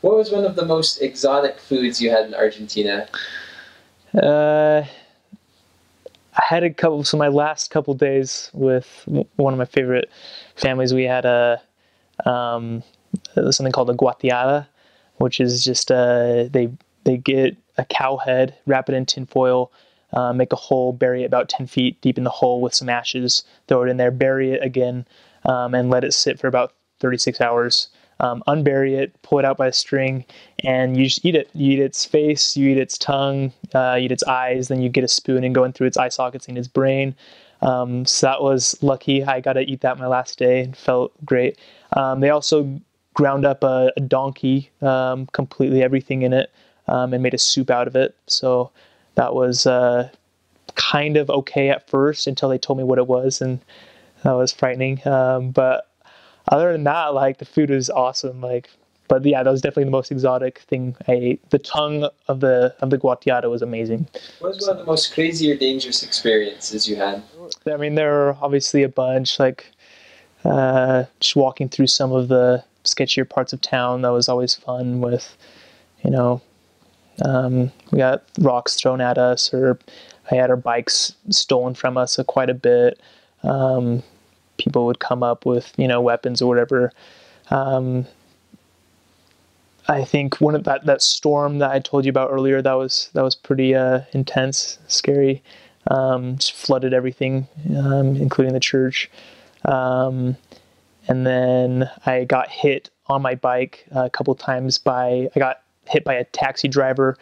What was one of the most exotic foods you had in Argentina? Uh, I had a couple. So my last couple days with one of my favorite families, we had um, something called a guatiada, which is just they get a cow head, wrap it in tin foil, make a hole, bury it about 10 feet deep in the hole with some ashes, throw it in there, bury it again, and let it sit for about 36 hours. Unbury it, pull it out by a string, and you just eat it. You eat its face, you eat its tongue, you eat its eyes, then you get a spoon and go in through its eye sockets and its brain. So that was lucky. I got to eat that my last day and felt great. They also ground up a donkey, completely everything in it, and made a soup out of it. So that was kind of okay at first until they told me what it was, and that was frightening. But other than that, like the food was awesome. But yeah, that was definitely the most exotic thing I ate. The tongue of the guatiata was amazing. What was one of the most crazy or dangerous experiences you had? I mean, there are obviously a bunch. Just walking through some of the sketchier parts of town. That was always fun. With you know, we got rocks thrown at us, or I had our bikes stolen from us quite a bit. People would come up with weapons or whatever. I think one of that storm that I told you about earlier, that was pretty intense, scary. Just flooded everything, including the church. And then I got hit on my bike a couple times I got hit by a taxi driver,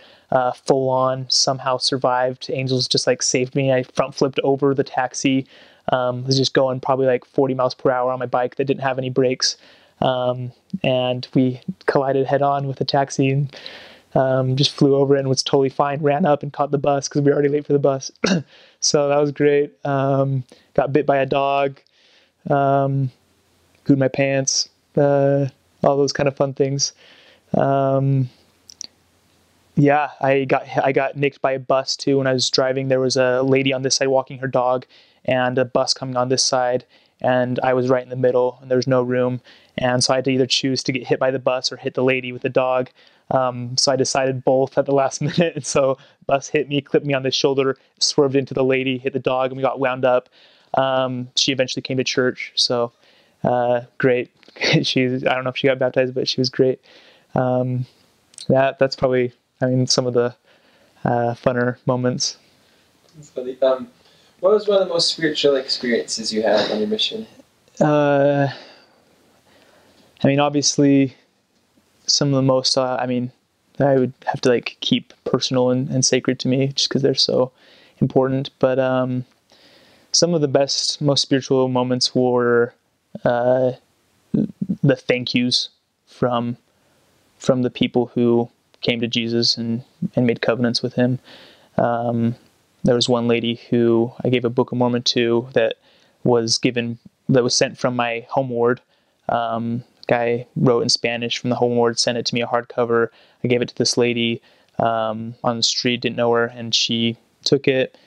full on, somehow survived. Angels just saved me. I front flipped over the taxi. Was just going probably 40 miles per hour on my bike that didn't have any brakes. And we collided head on with the taxi and just flew over and was totally fine. Ran up and caught the bus because we were already late for the bus. So that was great. Got bit by a dog. Pooed my pants. All those kind of fun things. Yeah, I got nicked by a bus too when I was driving. There was a lady on this side walking her dog, and a bus coming on this side, and I was right in the middle, and there was no room, and so I had to either choose to get hit by the bus or hit the lady with the dog. So I decided both at the last minute, and so bus hit me, clipped me on the shoulder, swerved into the lady, hit the dog, and we got wound up. She eventually came to church, so great. I don't know if she got baptized, but she was great. That's probably, some of the funner moments. That's funny. What was one of the most spiritual experiences you had on your mission? Obviously, some of the most, I would have to keep personal and sacred to me just because they're so important. But some of the best, most spiritual moments were the thank yous from the people who came to Jesus and made covenants with him. There was one lady who I gave a Book of Mormon to that was sent from my home ward. Guy wrote in Spanish from the home ward, sent it to me a hardcover. I gave it to this lady on the street, didn't know her, and she took it.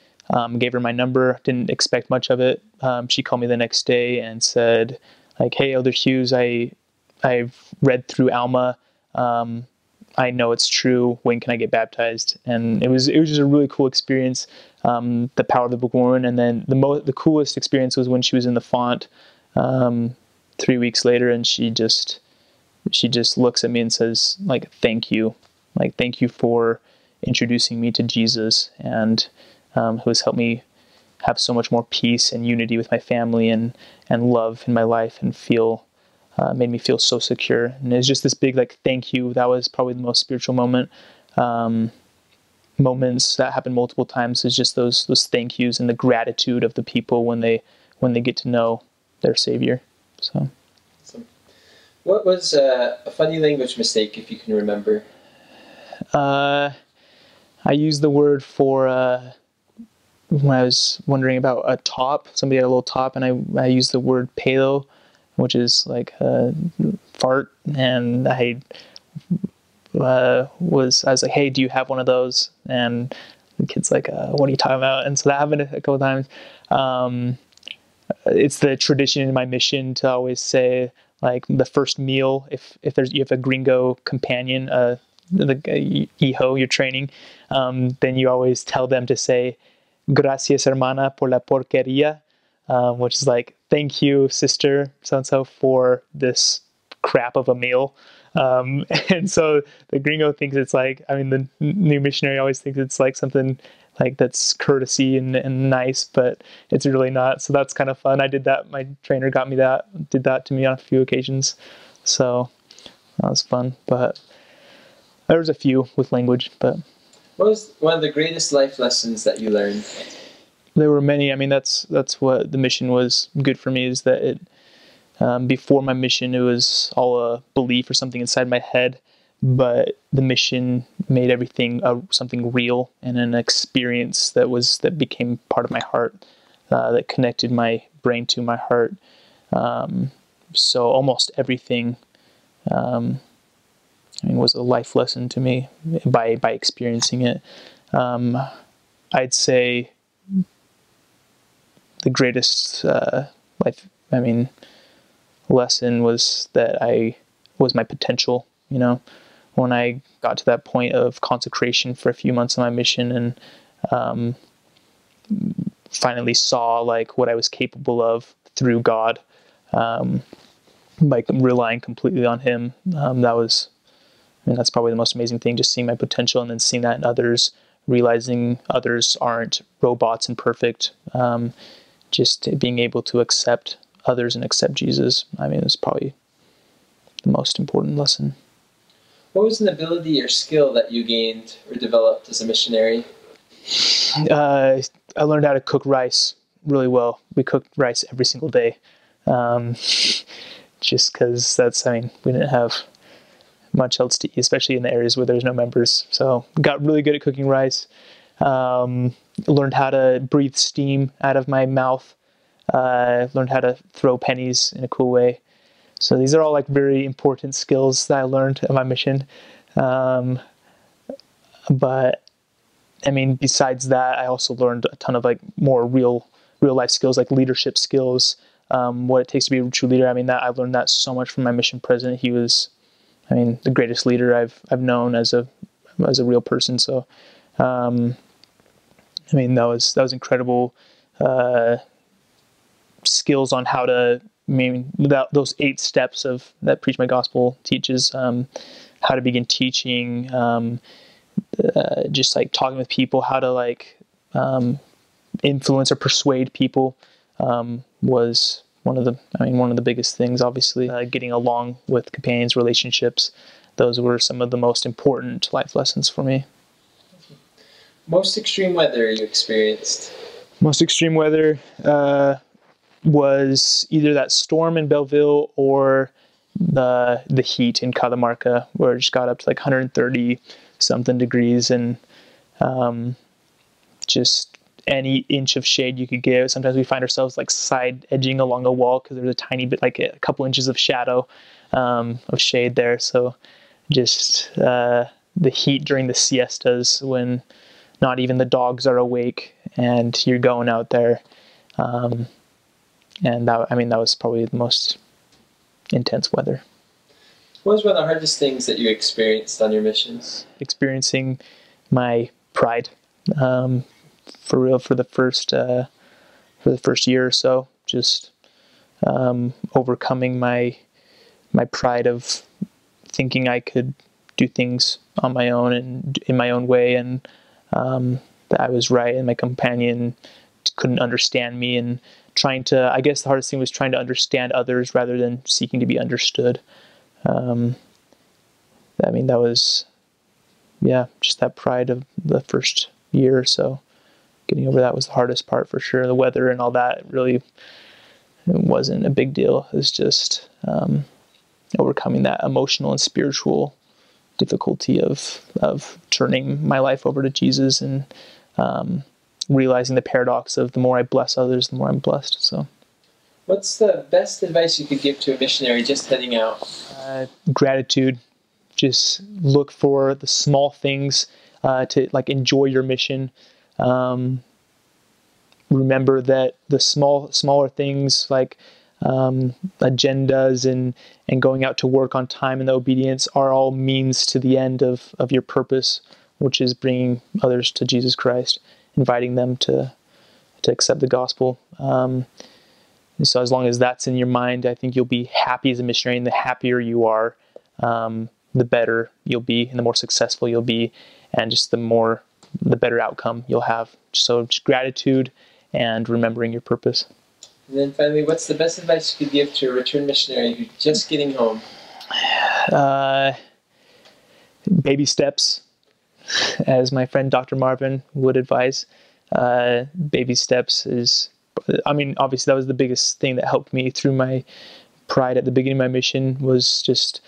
Gave her my number, didn't expect much of it. She called me the next day and said, "Hey, Elder Hughes, I've read through Alma. I know it's true. When can I get baptized?" And it was just a really cool experience. The power of the Book of Mormon, and then the coolest experience was when she was in the font 3 weeks later, and she just looks at me and says, "Thank you, thank you for introducing me to Jesus, and who has helped me have so much more peace and unity with my family and love in my life, and made me feel so secure." And it's just this big thank you. That was probably the most spiritual moment. Moments that happen multiple times is just those thank yous and the gratitude of the people when they get to know their Savior. So, what was a funny language mistake, if you can remember? I used the word for when I was wondering about a top. Somebody had a little top, and I used the word pelo, which is fart, and I was like, "Hey, do you have one of those?" And the kid's like, "What are you talking about?" And so that happened a couple of times. It's the tradition in my mission to always say like the first meal, if you have a gringo companion, the hijo you're training, then you always tell them to say gracias hermana por la porquería, which is like, thank you sister so and so for this crap of a meal. And so the gringo thinks it's like, I mean, the new missionary always thinks it's like something like that's courtesy and nice, but it's really not. So that's kind of fun. I did that. My trainer did that to me on a few occasions. So that was fun. But there was a few with language, but. What was one of the greatest life lessons that you learned? There were many. I mean, that's what the mission was good for me, is that it, before my mission, it was all a belief or something inside my head, but the mission made everything something real and an experience that became part of my heart, that connected my brain to my heart. So almost everything, was a life lesson to me by experiencing it. I'd say the greatest lesson was that was my potential. When I got to that point of consecration for a few months on my mission, and finally saw like what I was capable of through God, by relying completely on Him. That's probably the most amazing thing, just seeing my potential and then seeing that in others, realizing others aren't robots and perfect. Just being able to accept others and accept Jesus. It's probably the most important lesson. What was an ability or skill that you gained or developed as a missionary? I learned how to cook rice really well. We cooked rice every single day. Just because we didn't have much else to eat, especially in the areas where there's no members. So got really good at cooking rice. Learned how to breathe steam out of my mouth. Learned how to throw pennies in a cool way. So these are all like very important skills that I learned at my mission. But besides that, I also learned a ton of like more real life skills, like leadership skills, what it takes to be a true leader. I learned that so much from my mission president. He was, the greatest leader I've known as a real person. So, that was incredible. Skills on how to, those 8 steps that Preach My Gospel teaches, how to begin teaching, just like talking with people, how to like influence or persuade people, was one of the biggest things. Obviously, getting along with companions, relationships, those were some of the most important life lessons for me. Most extreme weather you experienced? Most extreme weather was either that storm in Belleville or the heat in Catamarca, where it just got up to like 130 something degrees, and just any inch of shade you could get. Sometimes we find ourselves like side edging along a wall because there's a tiny bit, like a couple inches of shadow, of shade there. So just the heat during the siestas when not even the dogs are awake and you're going out there. And that was probably the most intense weather. What was one of the hardest things that you experienced on your missions? Experiencing my pride, for real, for the first year or so. Just overcoming my pride of thinking I could do things on my own and in my own way, and that I was right, and my companion couldn't understand me, and I guess the hardest thing was trying to understand others rather than seeking to be understood. That was, just that pride of the first year or so. Getting over that was the hardest part for sure. The weather and all that really wasn't a big deal. It was just overcoming that emotional and spiritual difficulty of turning my life over to Jesus, and realizing the paradox of the more I bless others, the more I'm blessed. So, what's the best advice you could give to a missionary just heading out? Gratitude. Just look for the small things to like enjoy your mission. Remember that the smaller things, like agendas and going out to work on time and the obedience are all means to the end of your purpose, which is bringing others to Jesus Christ, inviting them to accept the gospel. So as long as that's in your mind, I think you'll be happy as a missionary, and the happier you are, the better you'll be and the more successful you'll be, and just the better outcome you'll have. So just gratitude and remembering your purpose. And then finally, what's the best advice you could give to a returned missionary who's just getting home? Baby steps, as my friend Dr. Marvin would advise. Baby steps is, obviously that was the biggest thing that helped me through my pride at the beginning of my mission, was just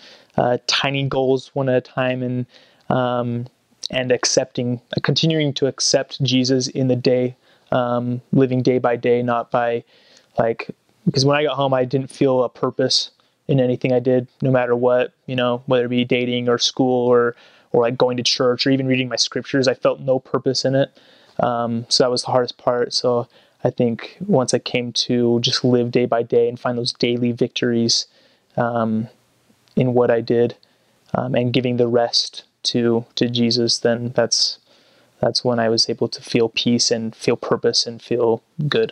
tiny goals one at a time, and continuing to accept Jesus in the day, living day by day, not by because when I got home, I didn't feel a purpose in anything I did, no matter what, whether it be dating or school or like going to church or even reading my scriptures. I felt no purpose in it. So that was the hardest part. So I think once I came to just live day by day and find those daily victories in what I did, and giving the rest to Jesus, then that's when I was able to feel peace and feel purpose and feel good.